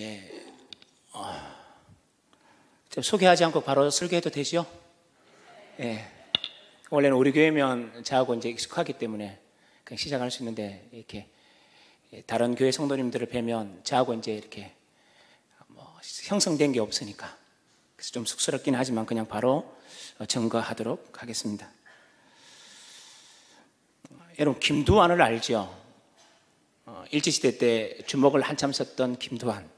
예, 소개하지 않고 바로 설교해도 되죠? 예, 원래는 우리 교회면 저하고 이제 익숙하기 때문에 그냥 시작할 수 있는데, 이렇게 다른 교회 성도님들을 뵈면 저하고 이제 이렇게 형성된 게 없으니까, 그래서 좀 쑥스럽긴 하지만 그냥 바로 증거하도록 하겠습니다. 여러분, 김두한을 알죠? 일제시대 때 주먹을 한참 썼던 김두한.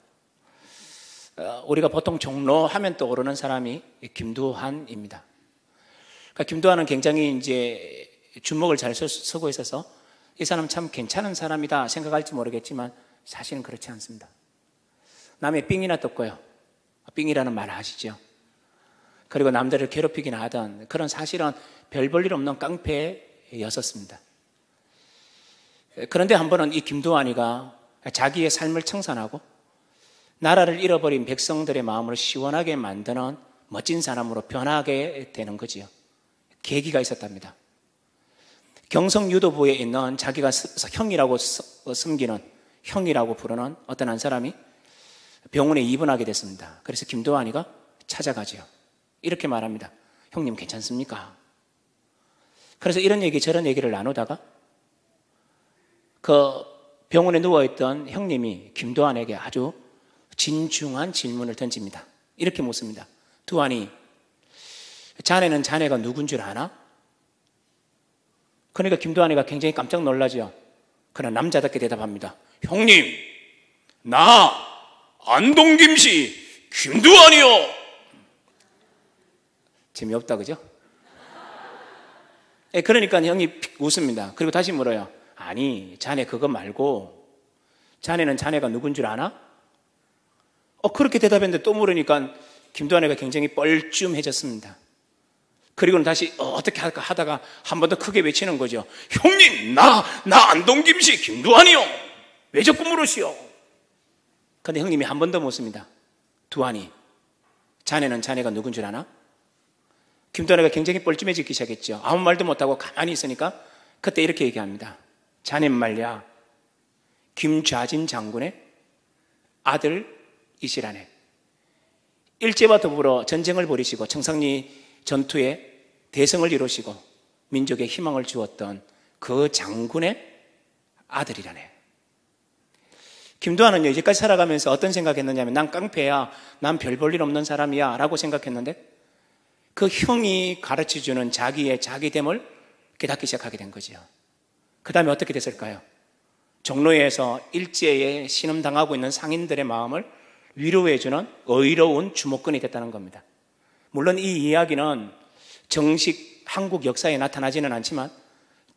우리가 보통 종로 하면 떠오르는 사람이 김두한입니다. 그러니까 김두한은 굉장히 이제 주먹을 잘 쓰고 있어서 이 사람 참 괜찮은 사람이다 생각할지 모르겠지만 사실은 그렇지 않습니다. 남의 삥이나 뜯고요. 삥이라는 말 아시죠? 그리고 남들을 괴롭히긴 하던 그런 사실은 별 볼 일 없는 깡패였었습니다. 그런데 한 번은 이 김두한이가 자기의 삶을 청산하고 나라를 잃어버린 백성들의 마음을 시원하게 만드는 멋진 사람으로 변하게 되는 거지요. 계기가 있었답니다. 경성유도부에 있는 자기가 형이라고 숨기는, 형이라고 부르는 어떤 한 사람이 병원에 입원하게 됐습니다. 그래서 김두한이가 찾아가지요. 이렇게 말합니다. 형님 괜찮습니까? 그래서 이런 얘기 저런 얘기를 나누다가 그 병원에 누워있던 형님이 김두한에게 아주 진중한 질문을 던집니다. 이렇게 묻습니다. 두한이, 자네는 자네가 누군 줄 아나? 그러니까 김두한이가 굉장히 깜짝 놀라죠. 그러나 남자답게 대답합니다. 형님, 나 안동김씨 김두한이요. 재미없다, 그죠? 그러니까 형이 웃습니다. 그리고 다시 물어요. 아니, 자네 그거 말고 자네는 자네가 누군 줄 아나? 그렇게 대답했는데 또 물으니까 김두한이가 굉장히 뻘쭘해졌습니다. 그리고는 다시 어떻게 할까 하다가 한 번 더 크게 외치는 거죠. 형님, 나 안동김씨 김두한이요. 왜 자꾸 물으시오? 근데 형님이 한 번 더 묻습니다. 두한이, 자네는 자네가 누군 줄 아나? 김두한이가 굉장히 뻘쭘해지기 시작했죠. 아무 말도 못하고 가만히 있으니까 그때 이렇게 얘기합니다. 자넨 말야, 김좌진 장군의 아들이시라네. 일제와 더불어 전쟁을 벌이시고 청산리 전투에 대성을 이루시고 민족의 희망을 주었던 그 장군의 아들이라네. 김두한은요, 이제까지 살아가면서 어떤 생각했느냐면, 난 깡패야, 난 별 볼 일 없는 사람이야 라고 생각했는데, 그 형이 가르쳐주는 자기의 자기됨을 깨닫기 시작하게 된 거죠. 그 다음에 어떻게 됐을까요? 종로에서 일제에 신음당하고 있는 상인들의 마음을 위로해주는 의로운 주목꾼이 됐다는 겁니다. 물론 이 이야기는 정식 한국 역사에 나타나지는 않지만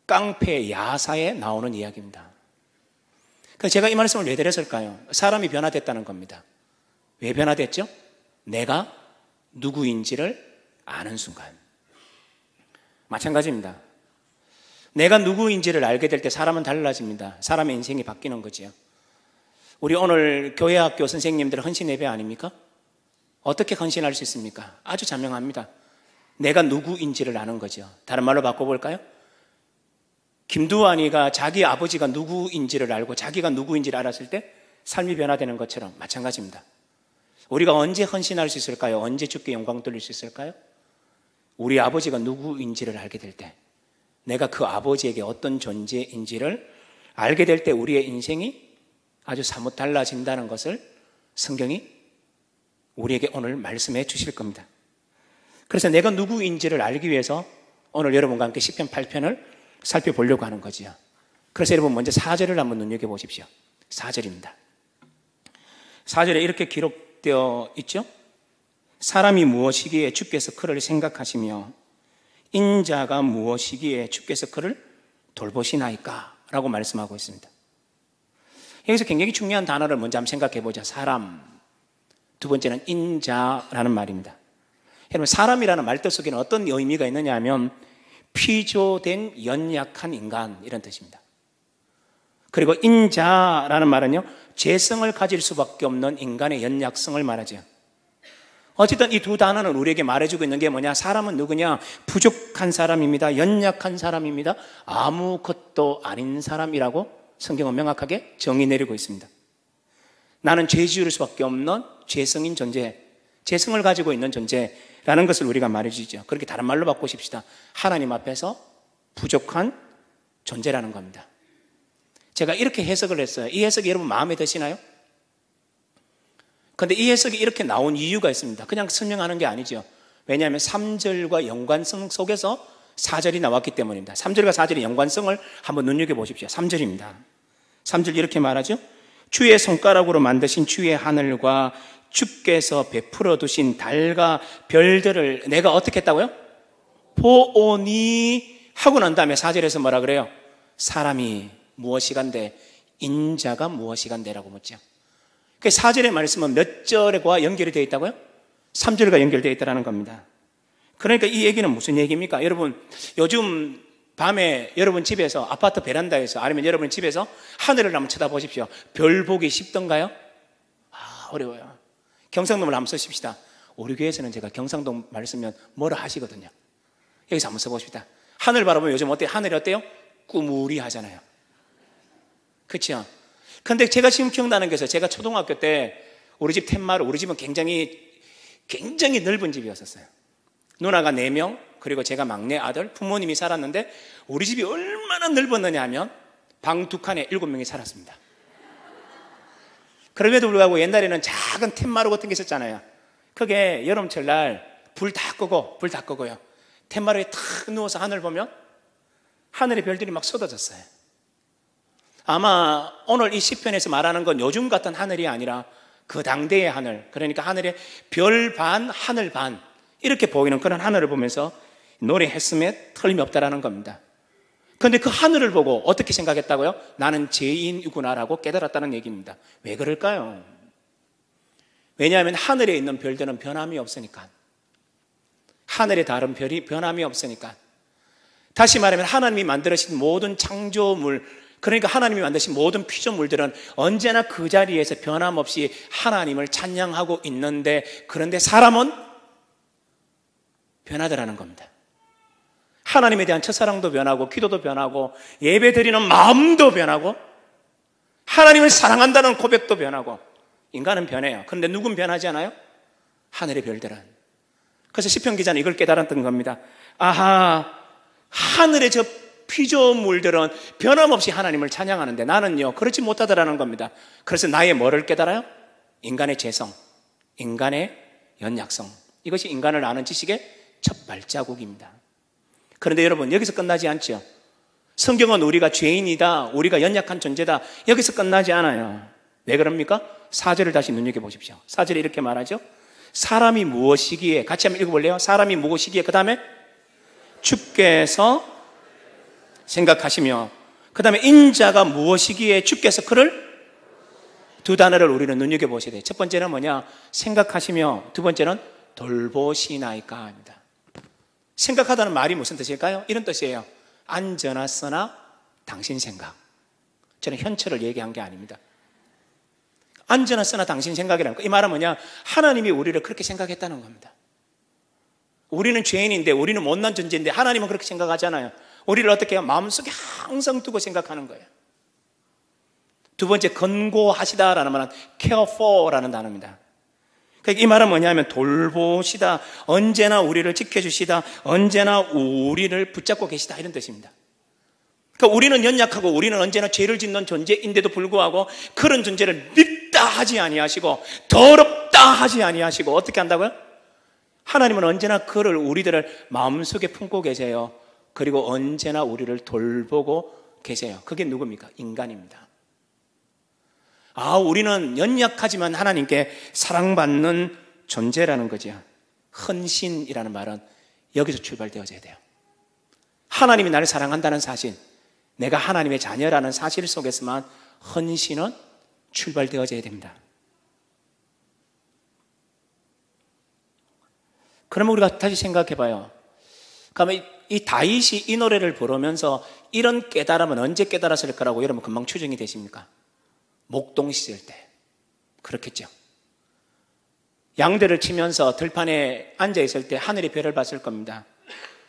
깡패 야사에 나오는 이야기입니다. 그래서 제가 이 말씀을 왜 드렸을까요? 사람이 변화됐다는 겁니다. 왜 변화됐죠? 내가 누구인지를 아는 순간. 마찬가지입니다. 내가 누구인지를 알게 될 때 사람은 달라집니다. 사람의 인생이 바뀌는 거지요. 우리 오늘 교회학교 선생님들 헌신 예배 아닙니까? 어떻게 헌신할 수 있습니까? 아주 자명합니다. 내가 누구인지를 아는 거죠. 다른 말로 바꿔볼까요? 김두한이가 자기 아버지가 누구인지를 알고 자기가 누구인지를 알았을 때 삶이 변화되는 것처럼 마찬가지입니다. 우리가 언제 헌신할 수 있을까요? 언제 주께 영광 돌릴 수 있을까요? 우리 아버지가 누구인지를 알게 될 때, 내가 그 아버지에게 어떤 존재인지를 알게 될 때 우리의 인생이 아주 사뭇 달라진다는 것을 성경이 우리에게 오늘 말씀해 주실 겁니다. 그래서 내가 누구인지를 알기 위해서 오늘 여러분과 함께 시편 8편을 살펴보려고 하는 거지요. 그래서 여러분 먼저 4절을 한번 눈여겨보십시오. 4절입니다. 4절에 이렇게 기록되어 있죠. 사람이 무엇이기에 주께서 그를 생각하시며 인자가 무엇이기에 주께서 그를 돌보시나이까? 라고 말씀하고 있습니다. 여기서 굉장히 중요한 단어를 먼저 한번 생각해 보자. 사람. 두 번째는 인자라는 말입니다. 여러분, 사람이라는 말뜻 속에는 어떤 의미가 있느냐 하면 피조된 연약한 인간, 이런 뜻입니다. 그리고 인자라는 말은요, 죄성을 가질 수밖에 없는 인간의 연약성을 말하죠. 어쨌든 이 두 단어는 우리에게 말해주고 있는 게 뭐냐? 사람은 누구냐? 부족한 사람입니다. 연약한 사람입니다. 아무것도 아닌 사람이라고 성경은 명확하게 정의 내리고 있습니다. 나는 죄 지을 수밖에 없는 죄성인 존재, 죄성을 가지고 있는 존재라는 것을 우리가 말해주죠. 그렇게 다른 말로 바꾸십시다. 하나님 앞에서 부족한 존재라는 겁니다. 제가 이렇게 해석을 했어요. 이 해석이 여러분 마음에 드시나요? 그런데 이 해석이 이렇게 나온 이유가 있습니다. 그냥 설명하는 게 아니죠. 왜냐하면 3절과 연관성 속에서 4절이 나왔기 때문입니다. 3절과 4절의 연관성을 한번 눈여겨보십시오. 3절입니다. 3절 이렇게 말하죠. 주의 손가락으로 만드신 주의 하늘과 주께서 베풀어 두신 달과 별들을 내가 어떻게 했다고요? 보오니 하고 난 다음에 4절에서 뭐라 그래요? 사람이 무엇이간데 인자가 무엇이간데라고 묻죠. 그 4절의 말씀은 몇 절과 연결이 되어 있다고요? 3절과 연결되어 있다는 겁니다. 그러니까 이 얘기는 무슨 얘기입니까? 여러분 요즘 밤에 여러분 집에서 아파트 베란다에서 아니면 여러분 집에서 하늘을 한번 쳐다보십시오. 별 보기 쉽던가요? 어려워요. 경상도를 한번 쓰십시다. 우리 교회에서는 제가 경상도 말 쓰면 뭐라 하시거든요. 여기서 한번 써봅시다. 하늘 바라보면 요즘 어때요? 하늘이 어때요? 꾸물이 하잖아요. 그렇죠? 근데 제가 지금 기억나는 것은 제가 초등학교 때 우리 집 텐마루, 우리 집은 굉장히 넓은 집이었어요. 누나가 4명, 그리고 제가 막내 아들, 부모님이 살았는데 우리 집이 얼마나 넓었느냐 하면 방 2칸에 7명이 살았습니다. 그럼에도 불구하고 옛날에는 작은 텐마루 같은 게 있었잖아요. 그게 여름철 날 불 다 끄고요. 텐마루에 탁 누워서 하늘 보면 하늘의 별들이 막 쏟아졌어요. 아마 오늘 이 시편에서 말하는 건 요즘 같은 하늘이 아니라 그 당대의 하늘, 그러니까 하늘에 별 반, 하늘 반 이렇게 보이는 그런 하늘을 보면서 노래했음에 틀림이 없다라는 겁니다. 그런데 그 하늘을 보고 어떻게 생각했다고요? 나는 죄인이구나라고 깨달았다는 얘기입니다. 왜 그럴까요? 왜냐하면 하늘에 있는 별들은 변함이 없으니까. 하늘에 다른 별이 변함이 없으니까. 다시 말하면 하나님이 만들어진 모든 창조물, 그러니까 하나님이 만드신 모든 피조물들은 언제나 그 자리에서 변함없이 하나님을 찬양하고 있는데, 그런데 사람은 변하더라는 겁니다. 하나님에 대한 첫사랑도 변하고 기도도 변하고 예배 드리는 마음도 변하고 하나님을 사랑한다는 고백도 변하고 인간은 변해요. 그런데 누군 변하지 않아요? 하늘의 별들은. 그래서 시편 기자는 이걸 깨달았던 겁니다. 아하, 하늘의 저 피조물들은 변함없이 하나님을 찬양하는데 나는요 그렇지 못하더라는 겁니다. 그래서 나의 뭐를 깨달아요? 인간의 죄성, 인간의 연약성, 이것이 인간을 아는 지식의 첫 발자국입니다. 그런데 여러분 여기서 끝나지 않죠. 성경은 우리가 죄인이다, 우리가 연약한 존재다, 여기서 끝나지 않아요. 왜 그럽니까? 4절을 다시 눈여겨보십시오. 4절에 이렇게 말하죠. 사람이 무엇이기에, 같이 한번 읽어볼래요? 사람이 무엇이기에, 그 다음에 주께서 생각하시며, 그 다음에 인자가 무엇이기에 주께서 그를, 두 단어를 우리는 눈여겨보셔야 돼요. 첫 번째는 뭐냐? 생각하시며, 두 번째는 돌보시나이까 합니다. 생각하다는 말이 무슨 뜻일까요? 이런 뜻이에요. 안전하 쓰나 당신 생각. 저는 현철을 얘기한 게 아닙니다. 안전하 쓰나 당신 생각이라는 거. 이 말은 뭐냐? 하나님이 우리를 그렇게 생각했다는 겁니다. 우리는 죄인인데, 우리는 못난 존재인데 하나님은 그렇게 생각하잖아요. 우리를 어떻게 해요? 마음속에 항상 두고 생각하는 거예요. 두 번째, 권고하시다라는 말은 care for라는 단어입니다. 그러니까 이 말은 뭐냐면 돌보시다, 언제나 우리를 지켜주시다, 언제나 우리를 붙잡고 계시다, 이런 뜻입니다. 그러니까 우리는 연약하고 우리는 언제나 죄를 짓는 존재인데도 불구하고 그런 존재를 밉다 하지 아니하시고 더럽다 하지 아니하시고 어떻게 한다고요? 하나님은 언제나 그를 우리들을 마음속에 품고 계세요. 그리고 언제나 우리를 돌보고 계세요. 그게 누굽니까? 인간입니다. 아, 우리는 연약하지만 하나님께 사랑받는 존재라는 거죠. 헌신이라는 말은 여기서 출발되어져야 돼요. 하나님이 나를 사랑한다는 사실, 내가 하나님의 자녀라는 사실 속에서만 헌신은 출발되어져야 됩니다. 그러면 우리가 다시 생각해 봐요. 그러면 이 다윗이 이 노래를 부르면서 이런 깨달음은 언제 깨달았을 거라고 여러분 금방 추정이 되십니까? 목동 시절 때. 그렇겠죠. 양대를 치면서 들판에 앉아 있을 때 하늘의 별을 봤을 겁니다.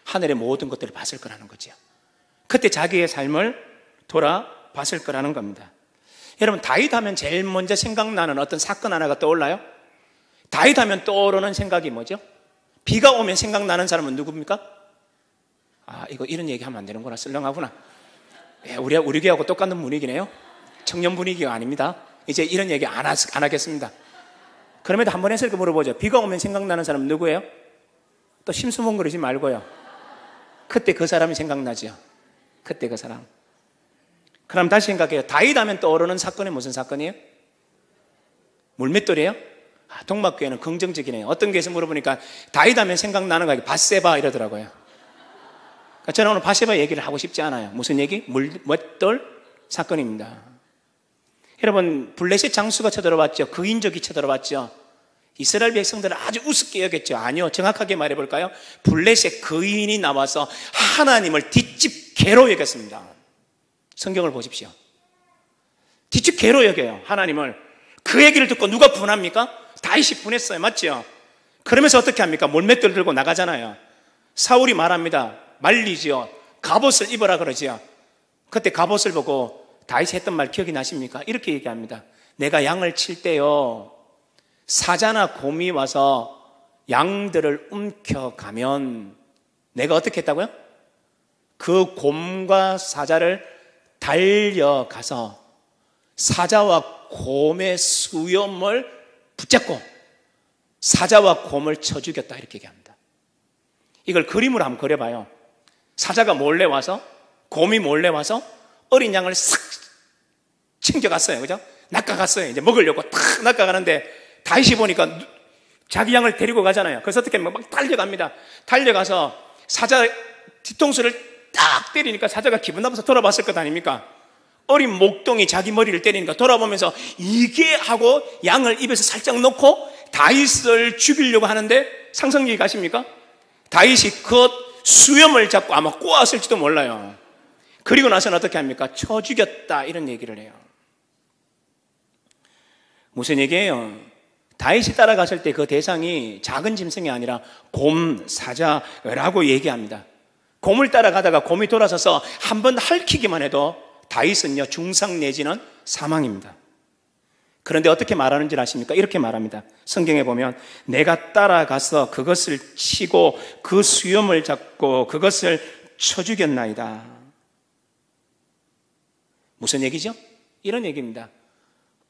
하늘의 모든 것들을 봤을 거라는 거죠. 그때 자기의 삶을 돌아봤을 거라는 겁니다. 여러분, 다윗 하면 제일 먼저 생각나는 어떤 사건 하나가 떠올라요? 다윗 하면 떠오르는 생각이 뭐죠? 비가 오면 생각나는 사람은 누굽니까? 이런 얘기 하면 안 되는구나. 썰렁하구나. 우리 교회하고 똑같은 분위기네요. 청년 분위기가 아닙니다. 이제 이런 얘기 안 하겠습니다. 그럼에도 한번 해서 이렇게 물어보죠. 비가 오면 생각나는 사람은 누구예요? 또 심수봉거리지 말고요. 그때 그 사람이 생각나죠. 그때 그 사람. 그럼 다시 생각해요. 다윗 하면 떠오르는 사건이 무슨 사건이에요? 물맷돌이에요? 동막교회는 긍정적이네요. 어떤 교회에서 물어보니까 다윗 하면 생각나는 거 밧세바 이러더라고요. 그러니까 저는 오늘 밧세바 얘기를 하고 싶지 않아요. 무슨 얘기? 물맷돌 사건입니다. 여러분, 블레셋 장수가 쳐들어왔죠. 그인족이 쳐들어왔죠. 이스라엘 백성들은 아주 우습게 여겼죠. 아니요, 정확하게 말해볼까요? 블레셋 거인이 나와서 하나님을 뒷집개로 여겼습니다. 성경을 보십시오. 뒷집개로 여겨요, 하나님을. 그 얘기를 듣고 누가 분합니까? 다윗이 분했어요. 맞죠? 그러면서 어떻게 합니까? 물맷돌 들고 나가잖아요. 사울이 말합니다. 말리지요. 갑옷을 입어라 그러지요. 그때 갑옷을 보고 다윗이 했던 말 기억이 나십니까? 이렇게 얘기합니다. 내가 양을 칠 때요, 사자나 곰이 와서 양들을 움켜가면 내가 어떻게 했다고요? 그 곰과 사자를 달려가서 사자와 곰의 수염을 붙잡고 사자와 곰을 쳐 죽였다, 이렇게 얘기합니다. 이걸 그림으로 한번 그려봐요. 사자가 몰래 와서, 곰이 몰래 와서 어린 양을 싹 챙겨갔어요. 그죠? 낚아갔어요. 이제 먹으려고 탁 낚아가는데 다윗이 보니까 자기 양을 데리고 가잖아요. 그래서 어떻게 하면 막 달려갑니다. 달려가서 사자 뒤통수를 딱 때리니까 사자가 기분 나빠서 돌아봤을 것 아닙니까? 어린 목동이 자기 머리를 때리니까 돌아보면서 이게 하고 양을 입에서 살짝 놓고 다윗을 죽이려고 하는데 상상력이 가십니까? 다윗이 그 수염을 잡고 아마 꼬았을지도 몰라요. 그리고 나서는 어떻게 합니까? 쳐 죽였다, 이런 얘기를 해요. 무슨 얘기예요? 다윗이 따라갔을 때 그 대상이 작은 짐승이 아니라 곰, 사자라고 얘기합니다. 곰을 따라가다가 곰이 돌아서서 한번 핥히기만 해도 다윗은요, 중상 내지는 사망입니다. 그런데 어떻게 말하는지 아십니까? 이렇게 말합니다. 성경에 보면 내가 따라가서 그것을 치고 그 수염을 잡고 그것을 쳐 죽였나이다. 무슨 얘기죠? 이런 얘기입니다.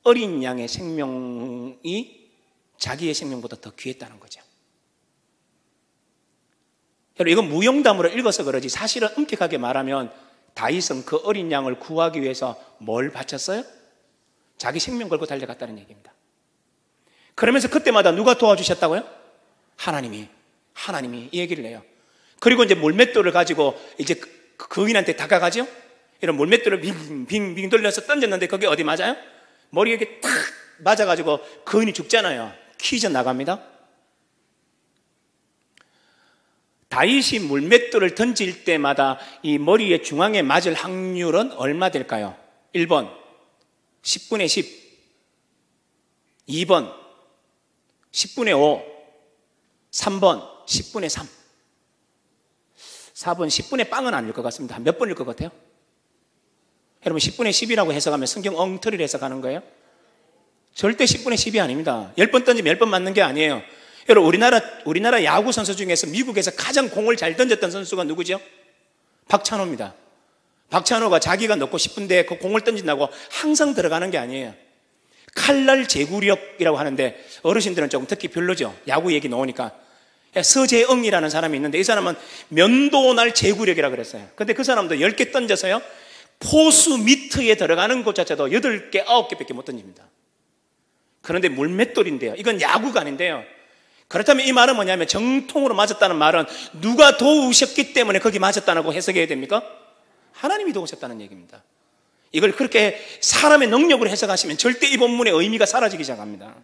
어린 양의 생명이 자기의 생명보다 더 귀했다는 거죠. 여러분, 이건 무용담으로 읽어서 그러지 사실은 엄격하게 말하면 다윗은 그 어린 양을 구하기 위해서 뭘 바쳤어요? 자기 생명 걸고 달려갔다는 얘기입니다. 그러면서 그때마다 누가 도와주셨다고요? 하나님이 이 얘기를 해요. 그리고 이제 물맷돌을 가지고 이제 그 거인한테 다가가죠? 이런 물맷돌을 빙빙 돌려서 던졌는데 그게 어디 맞아요? 머리에 이렇게 탁 맞아가지고 거인이 죽잖아요. 퀴즈 나갑니다. 다윗이 물맷돌을 던질 때마다 이 머리의 중앙에 맞을 확률은 얼마 될까요? 1번 10분의 10, 2번 10분의 5, 3번 10분의 3, 4번 10분의 빵은 아닐 것 같습니다. 몇 번일 것 같아요? 여러분, 10분의 10이라고 해석하면 성경 엉터리를 해석하는 거예요? 절대 10분의 10이 아닙니다. 10번 던지면 10번 맞는 게 아니에요. 여러분, 우리나라 야구 선수 중에서 미국에서 가장 공을 잘 던졌던 선수가 누구죠? 박찬호입니다. 박찬호가 자기가 넣고 싶은데 그 공을 던진다고 항상 들어가는 게 아니에요. 칼날 제구력이라고 하는데 어르신들은 조금 듣기 별로죠. 야구 얘기 나오니까. 서재영이라는 사람이 있는데 이 사람은 면도날 제구력이라고 그랬어요. 근데 그 사람도 10개 던져서요, 포수 미트에 들어가는 것 자체도 8개, 9개밖에 못 던집니다. 그런데 물맷돌인데요, 이건 야구가 아닌데요. 그렇다면 이 말은 뭐냐면 정통으로 맞았다는 말은 누가 도우셨기 때문에 거기 맞았다고 해석해야 됩니까? 하나님이 도우셨다는 얘기입니다. 이걸 그렇게 사람의 능력으로 해석하시면 절대 이 본문의 의미가 사라지기 시작합니다.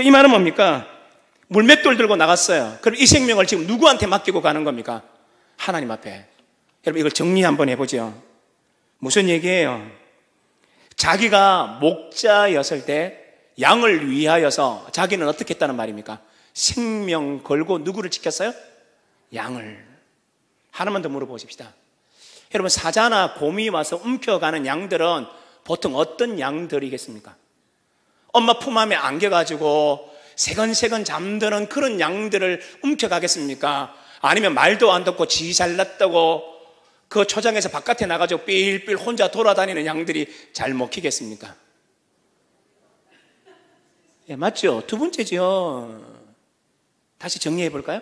이 말은 뭡니까? 물맷돌 들고 나갔어요. 그럼 이 생명을 지금 누구한테 맡기고 가는 겁니까? 하나님 앞에. 여러분, 이걸 정리 한번 해보죠. 무슨 얘기예요? 자기가 목자였을 때 양을 위하여서 자기는 어떻게 했다는 말입니까? 생명 걸고 누구를 지켰어요? 양을. 하나만 더 물어보십시다. 여러분, 사자나 곰이 와서 움켜가는 양들은 보통 어떤 양들이겠습니까? 엄마 품 안에 안겨가지고 세건세건 잠드는 그런 양들을 움켜가겠습니까? 아니면 말도 안 듣고 지 잘났다고 그 초장에서 바깥에 나가지고 삘삘 혼자 돌아다니는 양들이 잘 먹히겠습니까? 예, 맞죠? 두 번째죠. 다시 정리해 볼까요?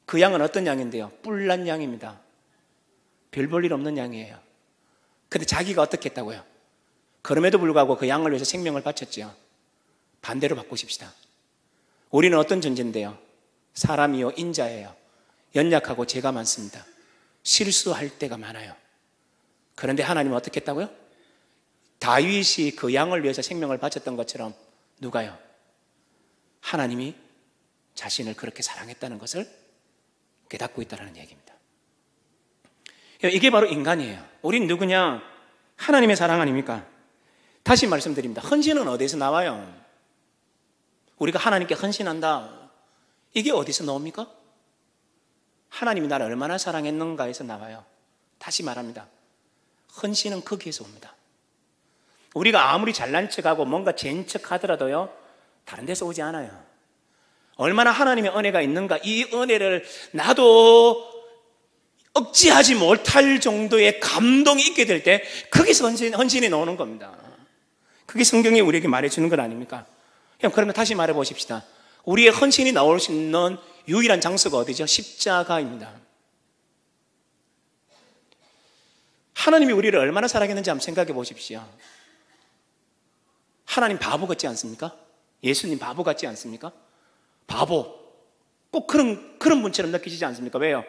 그 양은 어떤 양인데요? 뿔난 양입니다. 별 볼 일 없는 양이에요. 근데 자기가 어떻게 했다고요? 그럼에도 불구하고 그 양을 위해서 생명을 바쳤죠. 반대로 바꾸십시다. 우리는 어떤 존재인데요? 사람이요, 인자예요. 연약하고 죄가 많습니다. 실수할 때가 많아요. 그런데 하나님은 어떻게 했다고요? 다윗이 그 양을 위해서 생명을 바쳤던 것처럼 누가요? 하나님이 자신을 그렇게 사랑했다는 것을 깨닫고 있다는 얘기입니다. 이게 바로 인간이에요. 우린 누구냐? 하나님의 사랑 아닙니까? 다시 말씀드립니다. 헌신은 어디서 나와요? 우리가 하나님께 헌신한다. 이게 어디서 나옵니까? 하나님이 나를 얼마나 사랑했는가에서 나와요. 다시 말합니다. 헌신은 거기에서 옵니다. 우리가 아무리 잘난 척하고 뭔가 재인 척 하더라도요, 다른 데서 오지 않아요. 얼마나 하나님의 은혜가 있는가, 이 은혜를 나도 억지하지 못할 정도의 감동이 있게 될 때 거기서 헌신이 나오는 겁니다. 그게 성경이 우리에게 말해주는 것 아닙니까? 그러면 다시 말해 보십시다. 우리의 헌신이 나올 수 있는 유일한 장소가 어디죠? 십자가입니다. 하나님이 우리를 얼마나 사랑했는지 한번 생각해 보십시오. 하나님 바보 같지 않습니까? 예수님 바보 같지 않습니까? 바보. 꼭 그런 분처럼 느끼시지 않습니까? 왜요?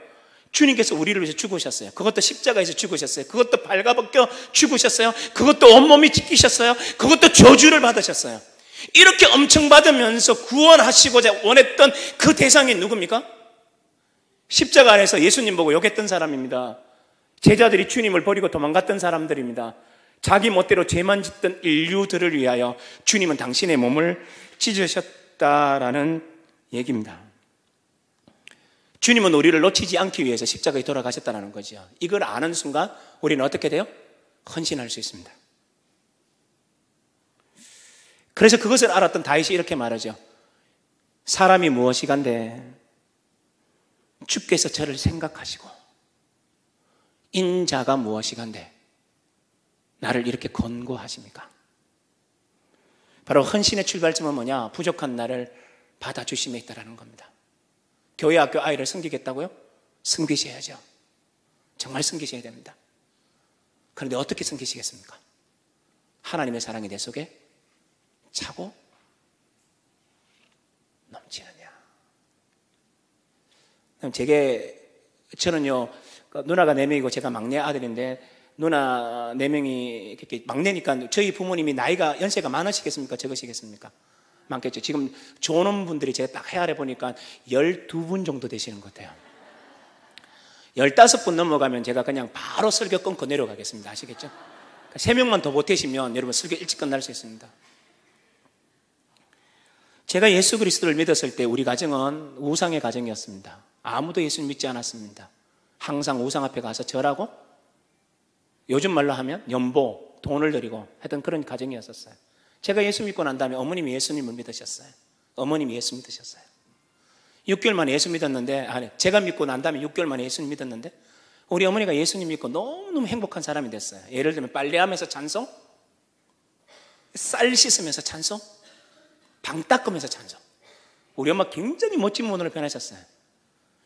주님께서 우리를 위해서 죽으셨어요. 그것도 십자가에서 죽으셨어요. 그것도 발가벗겨 죽으셨어요. 그것도 온몸이 찢기셨어요. 그것도 저주를 받으셨어요. 이렇게 엄청 받으면서 구원하시고자 원했던 그 대상이 누굽니까? 십자가 안에서 예수님 보고 욕했던 사람입니다. 제자들이 주님을 버리고 도망갔던 사람들입니다. 자기 멋대로 죄만 짓던 인류들을 위하여 주님은 당신의 몸을 찢으셨다라는 얘기입니다. 주님은 우리를 놓치지 않기 위해서 십자가에 돌아가셨다는 거죠. 이걸 아는 순간 우리는 어떻게 돼요? 헌신할 수 있습니다. 그래서 그것을 알았던 다윗이 이렇게 말하죠. 사람이 무엇이간데 주께서 저를 생각하시고 인자가 무엇이간데 나를 이렇게 권고하십니까? 바로 헌신의 출발점은 뭐냐? 부족한 나를 받아주심에 있다는 겁니다. 교회 학교 아이를 섬기겠다고요? 섬기셔야죠. 정말 섬기셔야 됩니다. 그런데 어떻게 섬기시겠습니까? 하나님의 사랑이 내 속에 차고 넘치느냐. 저는요, 누나가 4명이고 제가 막내 아들인데, 누나 4명이 이렇게 막내니까 저희 부모님이 나이가 연세가 많으시겠습니까? 적으시겠습니까? 많겠죠. 지금 조는 분들이 제가 딱 헤아려 보니까 12분 정도 되시는 것 같아요. 15분 넘어가면 제가 그냥 바로 설교 끊고 내려가겠습니다. 아시겠죠? 3명만 더 보태시면 여러분 설교 일찍 끝날 수 있습니다. 제가 예수 그리스도를 믿었을 때 우리 가정은 우상의 가정이었습니다. 아무도 예수를 믿지 않았습니다. 항상 우상 앞에 가서 절하고 요즘 말로 하면 연보, 돈을 드리고 하던 그런 가정이었었어요. 제가 예수 믿고 난 다음에 어머님이 예수님을 믿으셨어요. 어머님이 예수 믿으셨어요. 6개월 만에 예수 믿었는데, 제가 믿고 난 다음에 6개월 만에 예수님 믿었는데, 우리 어머니가 예수님 믿고 너무너무 행복한 사람이 됐어요. 예를 들면 빨래하면서 찬송, 쌀 씻으면서 찬송, 방 닦으면서 찬송. 우리 엄마 굉장히 멋진 분으로 변하셨어요.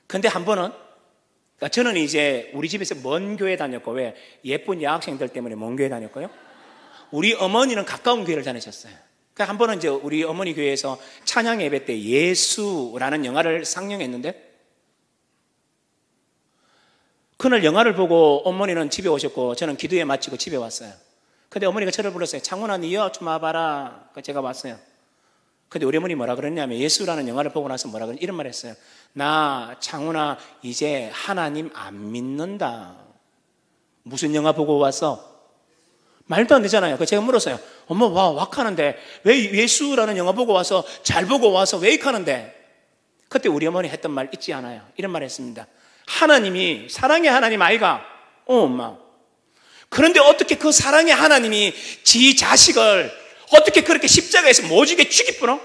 근데 한 번은, 그러니까 저는 이제 우리 집에서 먼 교회 다녔고, 왜? 예쁜 여학생들 때문에 먼 교회 다녔고요. 우리 어머니는 가까운 교회를 다니셨어요. 그러니까 한 번은 이제 우리 어머니 교회에서 찬양 예배 때 예수라는 영화를 상영했는데, 그날 영화를 보고 어머니는 집에 오셨고 저는 기도회 마치고 집에 왔어요. 근데 어머니가 저를 불렀어요. 창훈아, 니여 좀 와봐라. 제가 왔어요. 근데 우리 어머니 뭐라 그랬냐면, 예수라는 영화를 보고 나서 뭐라 그랬냐, 이런 말 했어요. 나 창훈아 이제 하나님 안 믿는다. 무슨 영화 보고 왔어? 말도 안 되잖아요. 그래서 제가 물었어요. 엄마 왁하는데 왜 예수라는 영화 보고 와서, 잘 보고 와서 왜 이카는데? 그때 우리 어머니 했던 말 잊지 않아요. 이런 말 했습니다. 하나님이 사랑의 하나님 아이가, 엄마, 그런데 어떻게 그 사랑의 하나님이 지 자식을 어떻게 그렇게 십자가에서 모지게 죽이쁘노?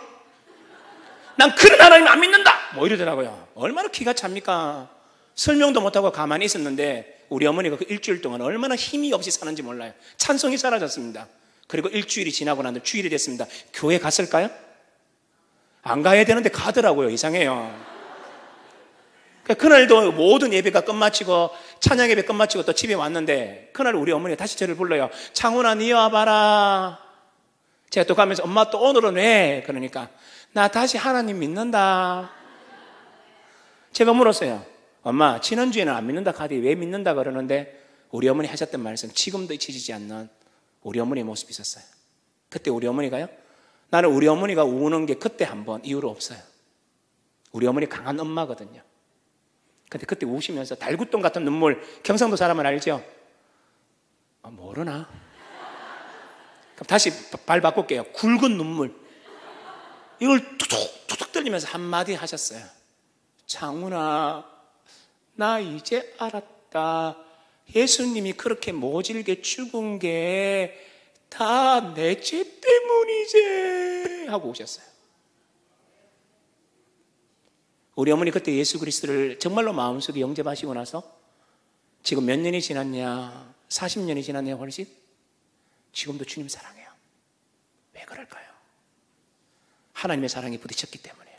난 그런 하나님 안 믿는다! 뭐 이러더라고요. 얼마나 기가 찹니까? 설명도 못하고 가만히 있었는데 우리 어머니가 그 일주일 동안 얼마나 힘이 없이 사는지 몰라요. 찬송이 사라졌습니다. 그리고 일주일이 지나고 난 뒤 주일이 됐습니다. 교회 갔을까요? 안 가야 되는데 가더라고요. 이상해요. 그날도 모든 예배가 끝마치고 찬양 예배 끝마치고 또 집에 왔는데 그날 우리 어머니가 다시 저를 불러요. 창훈아, 니 와봐라. 제가 또 가면서 엄마 또 오늘은 왜? 그러니까 나 다시 하나님 믿는다. 제가 물었어요. 엄마, 지난주에는 안 믿는다 카드 왜 믿는다 그러는데 우리 어머니 하셨던 말씀 지금도 잊혀지지 않는 우리 어머니의 모습이 있었어요. 그때 우리 어머니가요, 나는 우리 어머니가 우는 게 그때 한 번 이후로 없어요. 우리 어머니 강한 엄마거든요. 근데 그때 우시면서 달구똥 같은 눈물, 경상도 사람은 알죠? 모르나? 그럼 다시 발 바꿀게요. 굵은 눈물. 이걸 툭툭 들리면서 한마디 하셨어요. 창훈아, 나 이제 알았다. 예수님이 그렇게 모질게 죽은 게 다 내 죄 때문이지 하고 오셨어요. 우리 어머니 그때 예수 그리스도를 정말로 마음속에 영접하시고 나서 지금 몇 년이 지났냐? 40년이 지났냐 훨씬? 지금도 주님 사랑해요. 왜 그럴까요? 하나님의 사랑에 부딪혔기 때문이에요.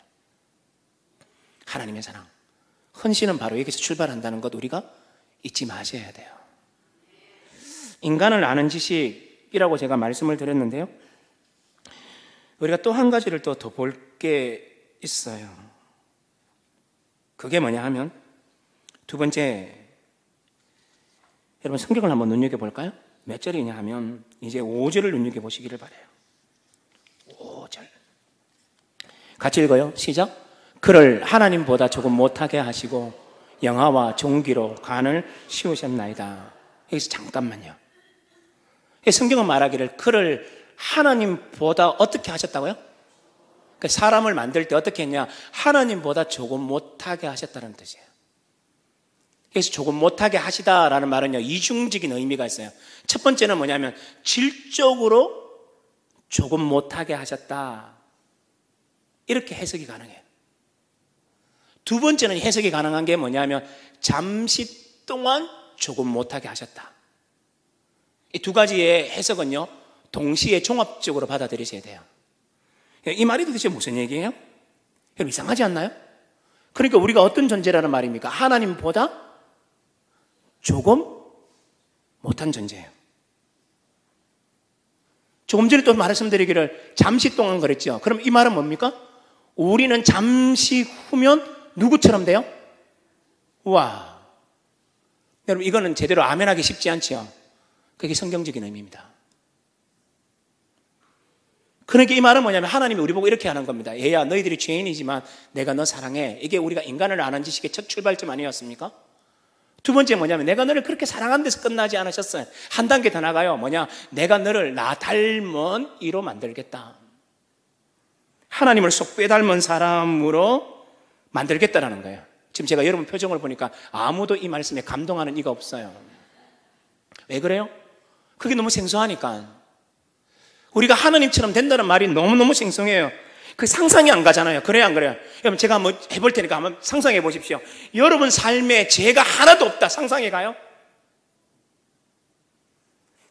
하나님의 사랑, 헌신은 바로 여기서 출발한다는 것 우리가 잊지 마셔야 돼요. 인간을 아는 지식이라고 제가 말씀을 드렸는데요, 우리가 또 한 가지를 더 볼 게 있어요. 그게 뭐냐 하면 두 번째, 여러분 성경을 한번 눈여겨볼까요? 몇 절이냐 하면 이제 5절을 눈여겨보시기를 바라요. 5절 같이 읽어요. 시작. 그를 하나님보다 조금 못하게 하시고 영화와 종기로 간을 씌우셨나이다. 여기서 잠깐만요. 성경은 말하기를 그를 하나님보다 어떻게 하셨다고요? 사람을 만들 때 어떻게 했냐? 하나님보다 조금 못하게 하셨다는 뜻이에요. 그래서 조금 못하게 하시다라는 말은요, 이중적인 의미가 있어요. 첫 번째는 뭐냐면 질적으로 조금 못하게 하셨다, 이렇게 해석이 가능해요. 두 번째는 해석이 가능한 게 뭐냐면 잠시 동안 조금 못하게 하셨다. 이 두 가지의 해석은요, 동시에 종합적으로 받아들이셔야 돼요. 이 말이 도대체 무슨 얘기예요? 여러분 이상하지 않나요? 그러니까 우리가 어떤 존재라는 말입니까? 하나님보다 조금 못한 존재예요. 조금 전에 또 말씀드리기를 잠시 동안 그랬죠. 그럼 이 말은 뭡니까? 우리는 잠시 후면 누구처럼 돼요? 우와. 여러분 이거는 제대로 아멘하기 쉽지 않죠. 그게 성경적인 의미입니다. 그러니까 이 말은 뭐냐면 하나님이 우리 보고 이렇게 하는 겁니다. 얘야, 너희들이 죄인이지만 내가 너 사랑해. 이게 우리가 인간을 아는 지식의 첫 출발점 아니었습니까? 두 번째 뭐냐면 내가 너를 그렇게 사랑한 데서 끝나지 않으셨어요. 한 단계 더 나가요. 뭐냐? 내가 너를 나 닮은 이로 만들겠다. 하나님을 쏙 빼닮은 사람으로 만들겠다라는 거예요. 지금 제가 여러분 표정을 보니까 아무도 이 말씀에 감동하는 이가 없어요. 왜 그래요? 그게 너무 생소하니까. 우리가 하나님처럼 된다는 말이 너무너무 생소해요. 그 상상이 안 가잖아요. 그래요, 안 그래요? 여러분 제가 한번 해볼 테니까 한번 상상해 보십시오. 여러분 삶에 죄가 하나도 없다. 상상해 가요?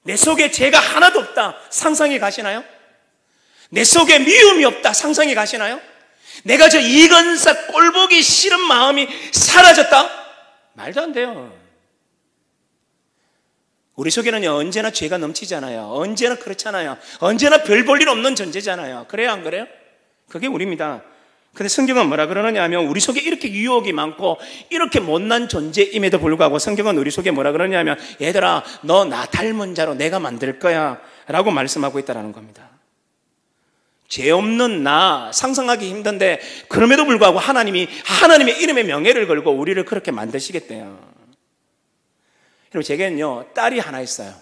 내 속에 죄가 하나도 없다. 상상해 가시나요? 내 속에 미움이 없다. 상상해 가시나요? 내가 저 이건사 꼴보기 싫은 마음이 사라졌다? 말도 안 돼요. 우리 속에는요, 언제나 죄가 넘치잖아요. 언제나 그렇잖아요. 언제나 별 볼 일 없는 존재잖아요. 그래요, 안 그래요? 그게 우리입니다. 근데 성경은 뭐라 그러느냐 하면 우리 속에 이렇게 유혹이 많고 이렇게 못난 존재임에도 불구하고 성경은 우리 속에 뭐라 그러느냐 하면 얘들아, 너 나 닮은 자로 내가 만들 거야 라고 말씀하고 있다는 겁니다. 죄 없는 나 상상하기 힘든데 그럼에도 불구하고 하나님이 하나님의 이름의 명예를 걸고 우리를 그렇게 만드시겠대요. 여러분 제게는요 딸이 하나 있어요.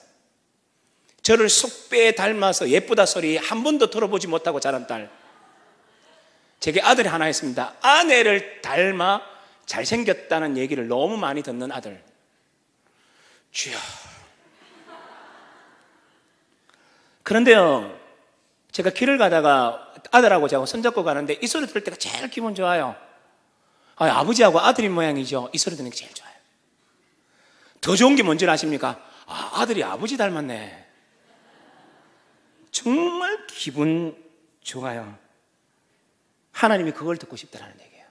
저를 속배에 닮아서 예쁘다 소리 한 번도 들어보지 못하고 자란 딸. 제게 아들이 하나 있습니다. 아내를 닮아 잘생겼다는 얘기를 너무 많이 듣는 아들. 주여, 그런데요, 제가 길을 가다가 아들하고 저하고 손잡고 가는데 이 소리 들을 때가 제일 기분 좋아요. 아버지하고 아들인 모양이죠. 이 소리 듣는 게 제일 좋아요. 더 좋은 게 뭔지 아십니까? 아들이 아버지 닮았네. 정말 기분 좋아요. 하나님이 그걸 듣고 싶다는 얘기예요.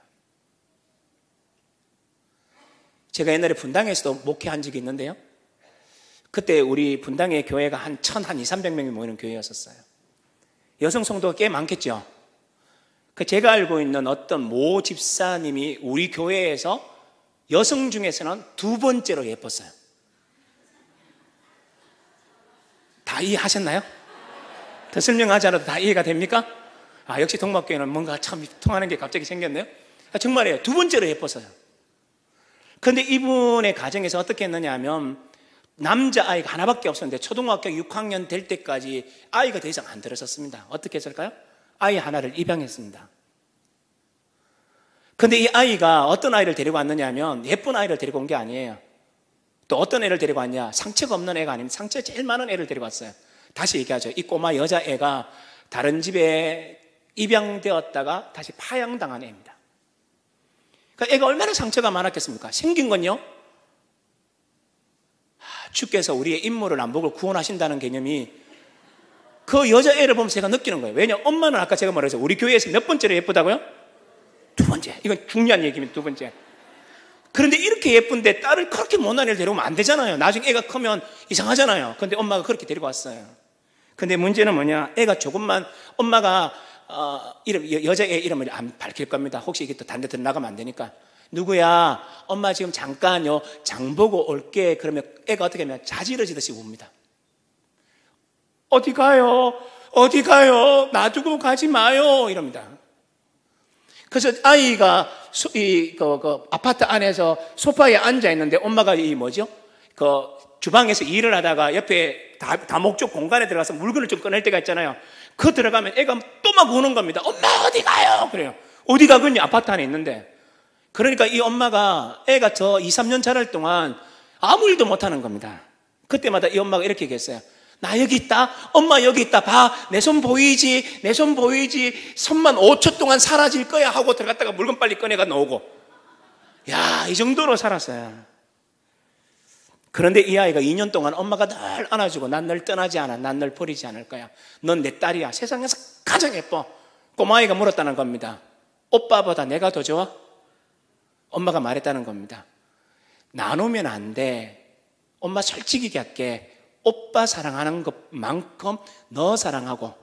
제가 옛날에 분당에서도 목회한 적이 있는데요, 그때 우리 분당의 교회가 한 200~300명이 모이는 교회였었어요. 여성 성도가 꽤 많겠죠. 제가 알고 있는 어떤 모 집사님이 우리 교회에서 여성 중에서는 2번째로 예뻤어요. 다 이해하셨나요? 더 설명하지 않아도 다 이해가 됩니까? 역시 동막교회는 뭔가 참 통하는 게 갑자기 생겼네요. 정말이에요. 2번째로 예뻤어요. 그런데 이분의 가정에서 어떻게 했느냐 하면, 남자아이가 하나밖에 없었는데 초등학교 6학년 될 때까지 아이가 더 이상 안 들었었습니다. 어떻게 했을까요? 아이 하나를 입양했습니다. 그런데 이 아이가 어떤 아이를 데리고 왔느냐 하면, 예쁜 아이를 데리고 온 게 아니에요. 또 어떤 애를 데리고 왔냐? 상처가 없는 애가 아닙니다. 상처가 제일 많은 애를 데리고 왔어요. 다시 얘기하죠. 이 꼬마 여자애가 다른 집에 입양되었다가 다시 파양당한 애입니다. 그러니까 애가 얼마나 상처가 많았겠습니까? 생긴 건요, 주께서 우리의 인물을 안목을 구원하신다는 개념이 그 여자애를 보면서 제가 느끼는 거예요. 왜냐? 엄마는 아까 제가 뭐라 했어요? 우리 교회에서 몇 번째로 예쁘다고요? 2번째. 이건 중요한 얘기입니다. 2번째. 그런데 이렇게 예쁜데 딸을 그렇게 못난 애를 데려오면 안 되잖아요. 나중에 애가 크면 이상하잖아요. 그런데 엄마가 그렇게 데리고 왔어요. 근데 문제는 뭐냐? 애가 조금만, 엄마가 여자애 이름을 안 밝힐 겁니다. 혹시 이게 또 다른 데 들어나가면 안 되니까. 누구야? 엄마 지금 잠깐요, 장 보고 올게. 그러면 애가 어떻게 하면 자지러지듯이 웁니다. 어디 가요? 어디 가요? 놔두고 가지 마요. 이럽니다. 그래서 아이가 아파트 안에서 소파에 앉아 있는데, 엄마가 주방에서 일을 하다가 옆에 다목적 공간에 들어가서 물건을 좀 꺼낼 때가 있잖아요. 그거 들어가면 애가 또 막 우는 겁니다. 엄마 어디 가요? 그래요. 어디 가겠니? 아파트 안에 있는데. 그러니까 이 엄마가 애가 2~3년 자랄 동안 아무 일도 못하는 겁니다. 그때마다 이 엄마가 이렇게 얘기했어요. 나 여기 있다. 엄마 여기 있다. 봐. 내 손 보이지? 내 손 보이지? 손만 5초 동안 사라질 거야 하고 들어갔다가 물건 빨리 꺼내가 나오고. 야, 이 정도로 살았어요. 그런데 이 아이가 2년 동안 엄마가 늘 안아주고, 난 널 떠나지 않아. 난 널 버리지 않을 거야. 넌 내 딸이야. 세상에서 가장 예뻐. 꼬마아이가 물었다는 겁니다. 오빠보다 내가 더 좋아? 엄마가 말했다는 겁니다. 나누면 안 돼. 엄마 솔직히 할게. 오빠 사랑하는 것만큼 너 사랑하고,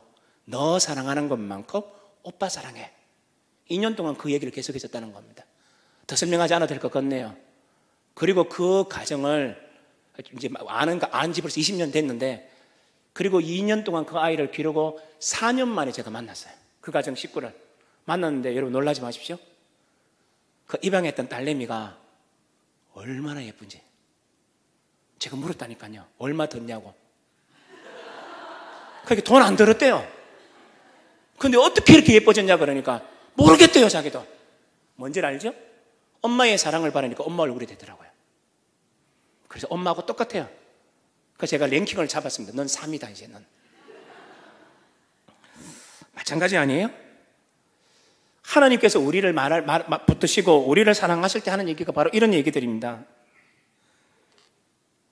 너 사랑하는 것만큼 오빠 사랑해. 2년 동안 그 얘기를 계속 했었다는 겁니다. 더 설명하지 않아도 될 것 같네요. 그리고 그 가정을 이제 아는 지 벌써 20년 됐는데, 그리고 2년 동안 그 아이를 기르고 4년 만에 제가 만났어요. 그 가정 식구를 만났는데, 여러분 놀라지 마십시오. 그 입양했던 딸내미가 얼마나 예쁜지 제가 물었다니까요. 얼마 든냐고. 그게 돈 안 들었대요. 근데 어떻게 이렇게 예뻐졌냐 그러니까 모르겠대요. 자기도. 뭔지 알죠? 엄마의 사랑을 받으니까 엄마 얼굴이 되더라고요. 그래서 엄마하고 똑같아요. 그래서 제가 랭킹을 잡았습니다. 넌 3이다 이제. 넌 마찬가지 아니에요? 하나님께서 우리를 붙드시고 우리를 사랑하실 때 하는 얘기가 바로 이런 얘기들입니다.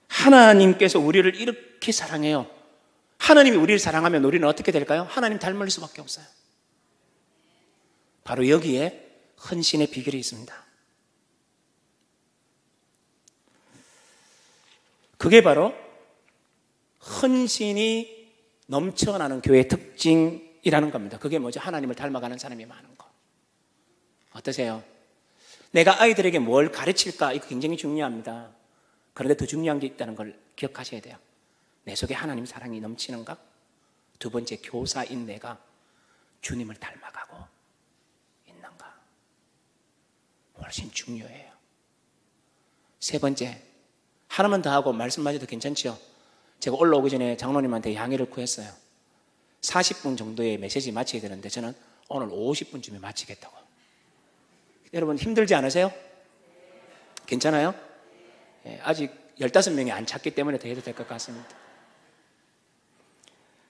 하나님께서 우리를 이렇게 사랑해요. 하나님이 우리를 사랑하면 우리는 어떻게 될까요? 하나님 닮을 수밖에 없어요. 바로 여기에 헌신의 비결이 있습니다. 그게 바로 헌신이 넘쳐나는 교회의 특징이라는 겁니다. 그게 뭐죠? 하나님을 닮아가는 사람이 많은 거. 어떠세요? 내가 아이들에게 뭘 가르칠까? 이거 굉장히 중요합니다. 그런데 더 중요한 게 있다는 걸 기억하셔야 돼요. 내 속에 하나님 사랑이 넘치는가? 2번째, 교사인 내가 주님을 닮아가고 있는가? 훨씬 중요해요. 3번째, 하나만 더 하고 말씀마저도 괜찮죠? 제가 올라오기 전에 장로님한테 양해를 구했어요. 40분 정도의 메시지 마쳐야 되는데 저는 오늘 50분쯤에 마치겠다고. 여러분 힘들지 않으세요? 괜찮아요? 아직 15명이 안 찼기 때문에 더 해도 될 것 같습니다.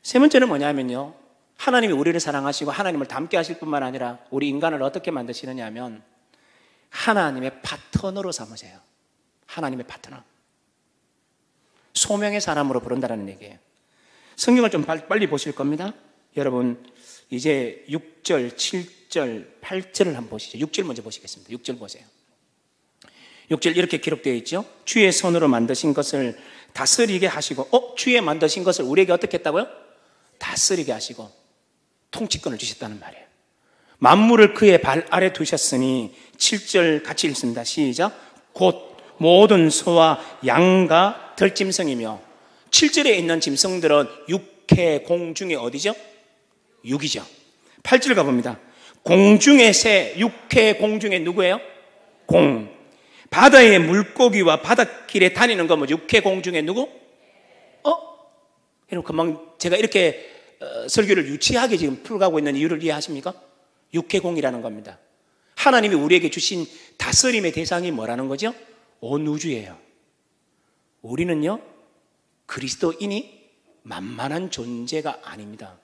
세 번째는 뭐냐면요, 하나님이 우리를 사랑하시고 하나님을 닮게 하실 뿐만 아니라 우리 인간을 어떻게 만드시느냐 하면 하나님의 파트너로 삼으세요. 하나님의 파트너. 소명의 사람으로 부른다는 얘기예요. 성경을 좀 빨리 보실 겁니다. 여러분 이제 6절, 7절, 8절을 한번 보시죠. 6절 먼저 보시겠습니다. 6절 보세요. 6절 이렇게 기록되어 있죠. 주의 손으로 만드신 것을 다스리게 하시고, 주의 만드신 것을 우리에게 어떻게 했다고요? 다스리게 하시고 통치권을 주셨다는 말이에요. 만물을 그의 발 아래 두셨으니, 7절 같이 읽습니다. 시작. 곧 모든 소와 양과 들짐승이며, 7절에 있는 짐승들은 육해 공중에 어디죠? 육이죠. 8절 가봅니다. 공중의 새, 육해 공중에 누구예요? 공. 바다의 물고기와 바닷길에 다니는 거 뭐죠? 육해 공중에 누구? 여러분 금방 제가 이렇게 설교를 유치하게 지금 풀어가고 있는 이유를 이해하십니까? 육해공이라는 겁니다. 하나님이 우리에게 주신 다스림의 대상이 뭐라는 거죠? 온 우주예요. 우리는요, 그리스도인이 만만한 존재가 아닙니다.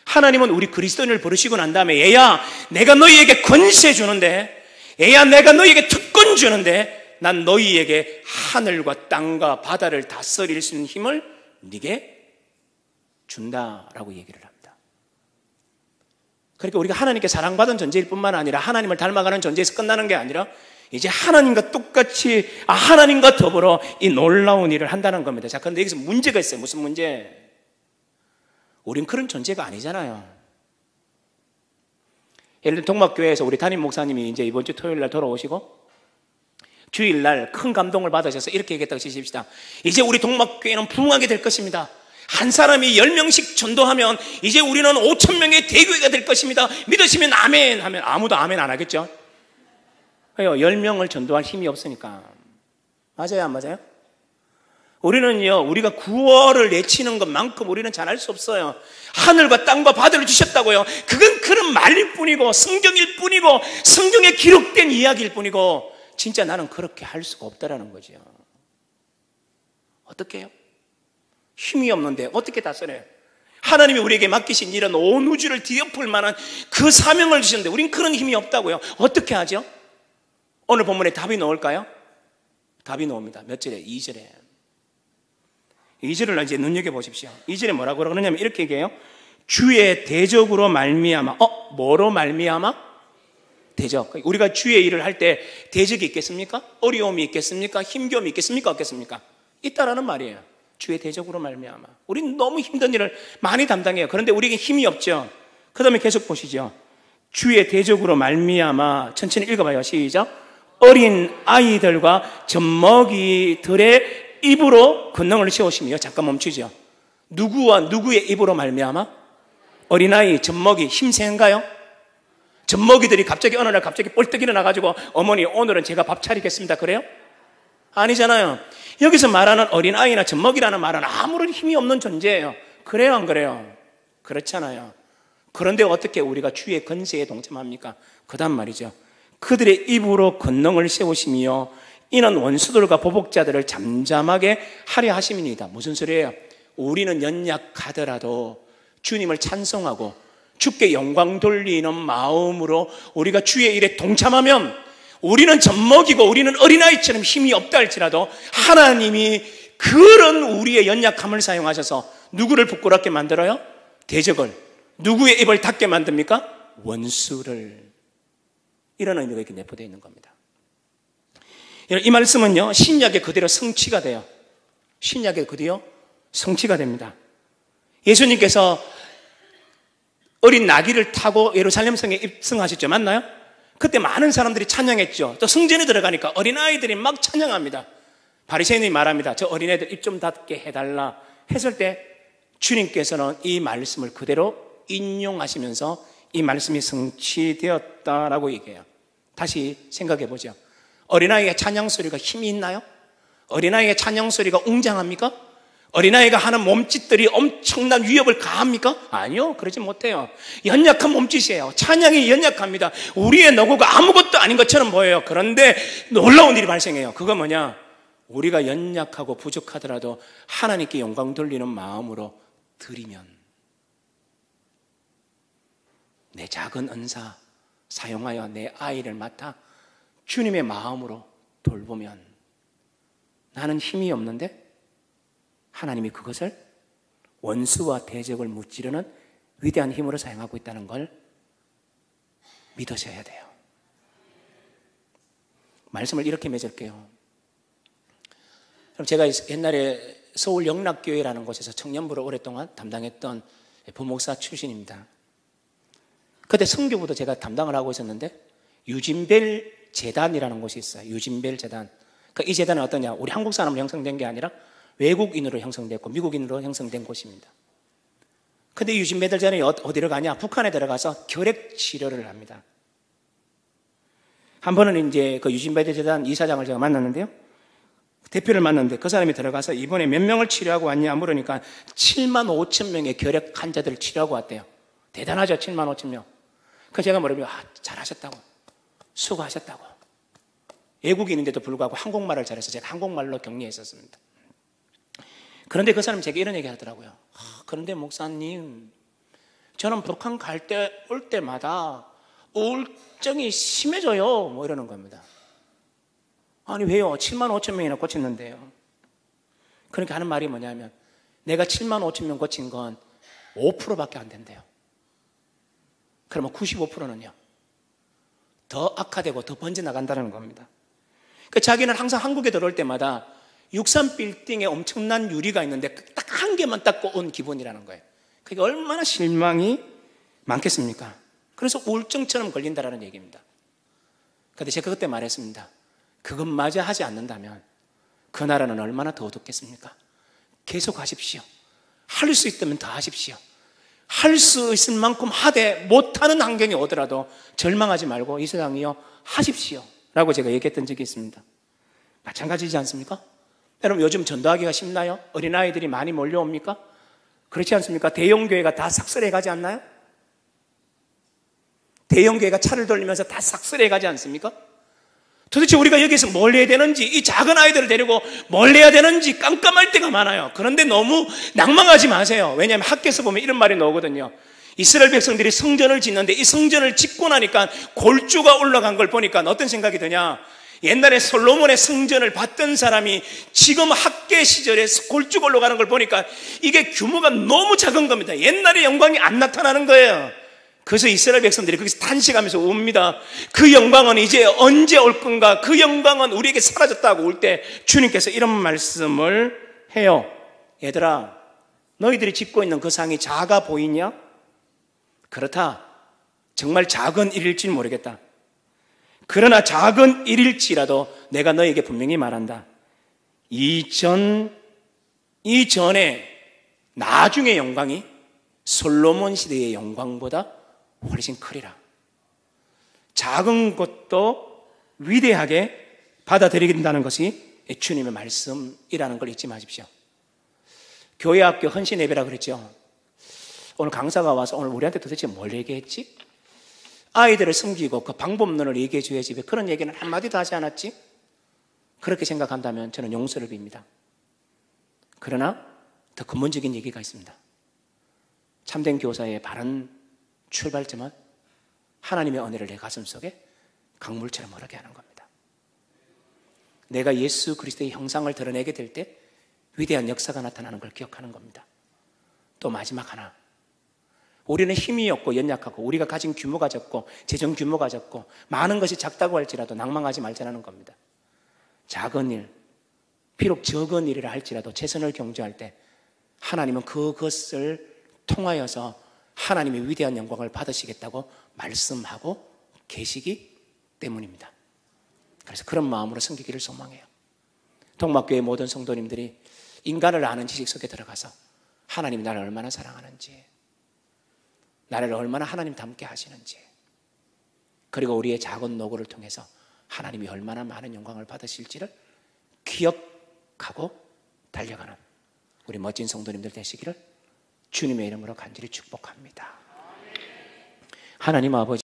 하나님은 우리 그리스도인을 부르시고 난 다음에, 얘야 내가 너희에게 권세 주는데, 얘야 내가 너희에게 특권 주는데, 난 너희에게 하늘과 땅과 바다를 다스릴 수 있는 힘을 네게 준다라고 얘기를 합니다. 그러니까 우리가 하나님께 사랑받은 존재일 뿐만 아니라 하나님을 닮아가는 존재에서 끝나는 게 아니라 이제 하나님과 똑같이, 하나님과 더불어 이 놀라운 일을 한다는 겁니다. 자, 그런데 여기서 문제가 있어요. 무슨 문제? 우린 그런 존재가 아니잖아요. 예를 들어 동막교회에서 우리 담임 목사님이 이제 이번 주 토요일 날 돌아오시고 주일날 큰 감동을 받으셔서 이렇게 얘기했다고 치십시다. 이제 우리 동막교회는 부흥하게 될 것입니다. 한 사람이 10명씩 전도하면 이제 우리는 5,000명의 대교회가 될 것입니다. 믿으시면 아멘 하면 아무도 아멘 안 하겠죠? 왜요? 10명을 전도할 힘이 없으니까. 맞아요, 안 맞아요? 우리는요, 우리가 구원을 외치는 것만큼 우리는 잘할 수 없어요. 하늘과 땅과 바다를 주셨다고요. 그건 그런 말일 뿐이고 성경일 뿐이고 성경에 기록된 이야기일 뿐이고, 진짜 나는 그렇게 할 수가 없다라는 거죠. 어떻게 해요? 힘이 없는데 어떻게 다스려요? 하나님이 우리에게 맡기신 일은 온 우주를 뒤엎을 만한 그 사명을 주셨는데 우린 그런 힘이 없다고요. 어떻게 하죠? 오늘 본문에 답이 나올까요? 답이 나옵니다. 몇 절에? 2절에. 2절을 이제 눈여겨보십시오. 2절에 뭐라고 그러냐면 이렇게 얘기해요. 주의 대적으로 말미암아. 뭐로 말미암아? 대적. 우리가 주의 일을 할 때 대적이 있겠습니까? 어려움이 있겠습니까? 힘겨움이 있겠습니까? 없겠습니까? 있다라는 말이에요. 주의 대적으로 말미암아. 우리는 너무 힘든 일을 많이 담당해요. 그런데 우리에게 힘이 없죠. 그 다음에 계속 보시죠. 주의 대적으로 말미암아. 천천히 읽어봐요. 시작. 어린 아이들과 젖먹이들의 입으로 권능을 세우시며. 잠깐 멈추죠. 누구와 누구의 입으로 말미암아? 어린아이, 젖먹이, 힘센가요? 젖먹이들이 갑자기 어느 날 갑자기 뻘떡 일어나가지고 어머니 오늘은 제가 밥 차리겠습니다 그래요? 아니잖아요. 여기서 말하는 어린아이나 젖먹이라는 말은 아무런 힘이 없는 존재예요. 그래요, 안 그래요? 그렇잖아요. 그런데 어떻게 우리가 주의 권세에 동참합니까? 그 다음 말이죠. 그들의 입으로 권능을 세우시며 이는 원수들과 보복자들을 잠잠하게 하려 하심이니이다. 무슨 소리예요? 우리는 연약하더라도 주님을 찬송하고 주께 영광 돌리는 마음으로 우리가 주의 일에 동참하면, 우리는 젖먹이고 우리는 어린아이처럼 힘이 없다 할지라도 하나님이 그런 우리의 연약함을 사용하셔서 누구를 부끄럽게 만들어요? 대적을. 누구의 입을 닫게 만듭니까? 원수를. 이런 의미가 이렇게 내포되어 있는 겁니다. 이 말씀은요, 신약에 그대로 성취가 돼요. 신약에 그대로 성취가 됩니다. 예수님께서 어린 나귀를 타고 예루살렘 성에 입성하셨죠. 맞나요? 그때 많은 사람들이 찬양했죠. 또 성전에 들어가니까 어린아이들이 막 찬양합니다. 바리새인이 말합니다. 저 어린애들 입 좀 닫게 해달라 했을 때 주님께서는 이 말씀을 그대로 인용하시면서 이 말씀이 성취되었다라고 얘기해요. 다시 생각해 보죠. 어린아이의 찬양 소리가 힘이 있나요? 어린아이의 찬양 소리가 웅장합니까? 어린아이가 하는 몸짓들이 엄청난 위협을 가합니까? 아니요, 그러지 못해요. 연약한 몸짓이에요. 찬양이 연약합니다. 우리의 노고가 아무것도 아닌 것처럼 보여요. 그런데 놀라운 일이 발생해요. 그거 뭐냐? 우리가 연약하고 부족하더라도 하나님께 영광 돌리는 마음으로 드리면, 내 작은 은사 사용하여 내 아이를 맡아 주님의 마음으로 돌보면, 나는 힘이 없는데 하나님이 그것을 원수와 대적을 무찌르는 위대한 힘으로 사용하고 있다는 걸 믿으셔야 돼요. 말씀을 이렇게 맺을게요. 그럼 제가 옛날에 서울 영락교회라는 곳에서 청년부를 오랫동안 담당했던 부목사 출신입니다. 그때 선교부도 제가 담당을 하고 있었는데, 유진벨 재단이라는 곳이 있어요. 유진벨 재단. 그러니까 이 재단은 어떠냐? 우리 한국 사람으로 형성된 게 아니라 외국인으로 형성됐고 미국인으로 형성된 곳입니다. 근데 유진벨 재단이 어디로 가냐? 북한에 들어가서 결핵 치료를 합니다. 한 번은 이제 그 유진벨 재단 이사장을 제가 만났는데요. 대표를 만났는데 그 사람이 들어가서 이번에 몇 명을 치료하고 왔냐 물으니까 7만 5천 명의 결핵 환자들을 치료하고 왔대요. 대단하죠. 7만 5천 명. 그래서 제가 뭐라고요? 잘하셨다고. 수고하셨다고. 외국인인데도 불구하고 한국말을 잘해서 제가 한국말로 격려했었습니다. 그런데 그 사람이 제게 이런 얘기 하더라고요. 그런데 목사님, 저는 북한 올 때마다 우울증이 심해져요. 뭐 이러는 겁니다. 아니 왜요? 7만 5천 명이나 고쳤는데요. 그러니까 하는 말이 뭐냐면, 내가 7만 5천 명 고친 건 5%밖에 안 된대요. 그러면 95%는요 더 악화되고 더 번져나간다는 겁니다. 그러니까 자기는 항상 한국에 들어올 때마다 63빌딩에 엄청난 유리가 있는데 딱 한 개만 닦고 온 기분이라는 거예요. 그게 얼마나 실망이 많겠습니까? 그래서 우울증처럼 걸린다는 얘기입니다. 그런데 제가 그때 말했습니다. 그것마저 하지 않는다면 그 나라는 얼마나 더 어둡겠습니까? 계속 하십시오. 할 수 있다면 더 하십시오. 할 수 있을 만큼 하되 못하는 환경이 오더라도 절망하지 말고 이 세상이요 하십시오 라고 제가 얘기했던 적이 있습니다. 마찬가지지 않습니까? 여러분, 요즘 전도하기가 쉽나요? 어린아이들이 많이 몰려옵니까? 그렇지 않습니까? 대형교회가 다 삭설해 가지 않나요? 대형교회가 차를 돌리면서 다 삭설해 가지 않습니까? 도대체 우리가 여기서 뭘 해야 되는지, 이 작은 아이들을 데리고 뭘 해야 되는지 깜깜할 때가 많아요. 그런데 너무 낭망하지 마세요. 왜냐하면 학교에서 보면 이런 말이 나오거든요. 이스라엘 백성들이 성전을 짓는데 이 성전을 짓고 나니까 골조가 올라간 걸 보니까 어떤 생각이 드냐? 옛날에 솔로몬의 성전을 봤던 사람이 지금 학계 시절에 골조가 올라가는 걸 보니까 이게 규모가 너무 작은 겁니다. 옛날의 영광이 안 나타나는 거예요. 그래서 이스라엘 백성들이 거기서 탄식하면서 웁니다. 그 영광은 이제 언제 올 건가? 그 영광은 우리에게 사라졌다고 울 때 주님께서 이런 말씀을 해요. 얘들아, 너희들이 짓고 있는 그 상이 작아 보이냐? 그렇다. 정말 작은 일일지 모르겠다. 그러나 작은 일일지라도 내가 너에게 분명히 말한다. 이전에 나중의 영광이 솔로몬 시대의 영광보다 훨씬 크리라. 작은 것도 위대하게 받아들이긴다는 것이 주님의 말씀이라는 걸 잊지 마십시오. 교회학교 헌신 예배라 그랬죠. 오늘 강사가 와서 오늘 우리한테 도대체 뭘 얘기했지? 아이들을 섬기고 그 방법론을 얘기해 줘야지 왜 그런 얘기는 한마디도 하지 않았지? 그렇게 생각한다면 저는 용서를 빕니다. 그러나 더 근본적인 얘기가 있습니다. 참된 교사의 바른 출발점은 하나님의 은혜를 내 가슴속에 강물처럼 흐르게 하는 겁니다. 내가 예수 그리스도의 형상을 드러내게 될 때 위대한 역사가 나타나는 걸 기억하는 겁니다. 또 마지막 하나, 우리는 힘이 없고 연약하고 우리가 가진 규모가 적고 재정 규모가 적고 많은 것이 작다고 할지라도 낭망하지 말자는 겁니다. 작은 일, 비록 적은 일이라 할지라도 최선을 경주할 때 하나님은 그것을 통하여서 하나님의 위대한 영광을 받으시겠다고 말씀하고 계시기 때문입니다. 그래서 그런 마음으로 섬기기를 소망해요. 동막교회 모든 성도님들이 인간을 아는 지식 속에 들어가서 하나님이 나를 얼마나 사랑하는지, 나를 얼마나 하나님 닮게 하시는지, 그리고 우리의 작은 노고를 통해서 하나님이 얼마나 많은 영광을 받으실지를 기억하고 달려가는 우리 멋진 성도님들 되시기를 주님의 이름으로 간절히 축복합니다. 하나님 아버지,